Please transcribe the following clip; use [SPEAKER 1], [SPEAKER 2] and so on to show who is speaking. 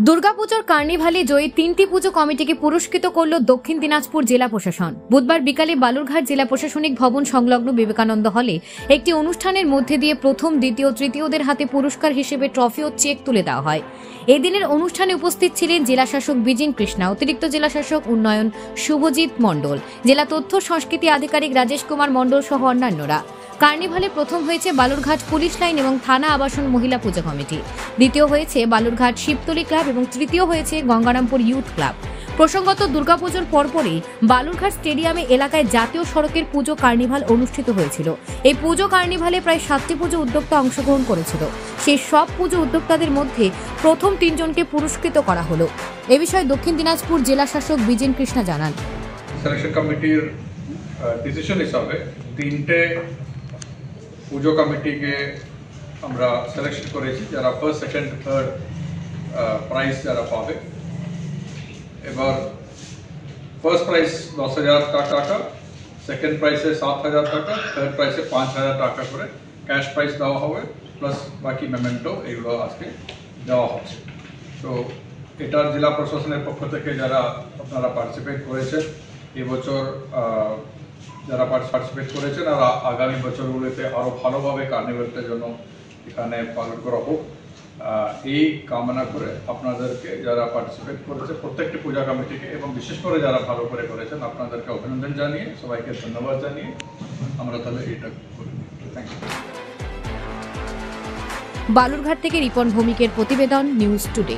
[SPEAKER 1] দুর্গাপুজোর কার্নিভালে জয়ী 3টি পুজো কমিটিকে পুরস্কৃত করল দক্ষিণ দিনাজপুর জেলা প্রশাসন। বুধবার বিকালে বালুরঘাট জেলা প্রশাসনিক ভবন সংলগ্ন বিবেকানন্দ হলে একটি অনুষ্ঠানের মধ্যে দিয়ে প্রথম, দ্বিতীয়, তৃতীয়দের হাতে পুরস্কার হিসেবে ট্রফি ও চেক তুলে দেওয়া হয়। এই দিনের অনুষ্ঠানে উপস্থিত ছিলেন জেলাশাসক বিজিন কৃষ্ণা, অতিরিক্ত জেলাশাসক উন্নয়ন শুভজিৎ মণ্ডল, জেলা তথ্য সংস্কৃতি আধিকারিক রাজেশ কুমার মণ্ডল সহ অন্যান্যরা। কার্নিভালে প্রথম হয়েছে বালুরঘাট পুলিশ লাইন এবং থানা আবাসন মহিলা পূজা কমিটি, দ্বিতীয় হয়েছে বালুরঘাট শিবতলী ক্লাব এবং তৃতীয় হয়েছে গঙ্গারামপুর ইউথ ক্লাব। প্রসঙ্গত, দুর্গাপুজোর পরপরই বালুরঘাট স্টেডিয়ামে এলাকায় জাতীয় সড়কের পুজো কার্নিভাল অনুষ্ঠিত হয়েছিল। এই পুজো কার্নিভালে প্রায় 7টি পুজো উদ্যোক্তা অংশগ্রহণ করেছিল। সেই সব পুজো উদ্যোক্তাদের মধ্যে প্রথম 3 জনকে পুরস্কৃত করা হলো। এ বিষয়ে দক্ষিণ দিনাজপুর জেলা শাসক বিজিন কৃষ্ণা জানান,
[SPEAKER 2] সিলেকশন কমিটির ডিসিশন হিসাবে 3টে পুজো কমিটিকে আমরা সিলেকশন করেছি, যারা ফার্স্ট, সেকেন্ড, থার্ড প্রাইজ যারা পাবে। এবার ফার্স্ট প্রাইজ 10,000 টাকা, সেকেন্ড প্রাইজে 7,000 টাকা, থার্ড প্রাইজে 5,000 টাকা করে ক্যাশ প্রাইজ দেওয়া হবে, প্লাস বাকি মেমেন্টো এগুলো আজকে দেওয়া হচ্ছে। তো এটার জেলা প্রশাসনের পক্ষ থেকে যারা আপনারা পার্টিসিপেট করেছেন এবছর, যারা পার্টিসিপেট করেছেন আর আগামী বছরগুলোতে আরও ভালোভাবে কার্নিভালটার জন্য এখানে পালন করা হোক, এই কামনা করে আপনাদেরকে যারা পার্টিসিপেট করেছে প্রত্যেকটি পূজা কমিটিকে এবং বিশেষ করে যারা ভালো করে করেছেন আপনাদেরকে অভিনন্দন জানিয়ে, সবাইকে ধন্যবাদ জানিয়ে আমরা তাহলে এটা করি। Thank you.
[SPEAKER 1] বালুরঘাট থেকে রিপন ভৌমিকের প্রতিবেদন, নিউজ টুডে।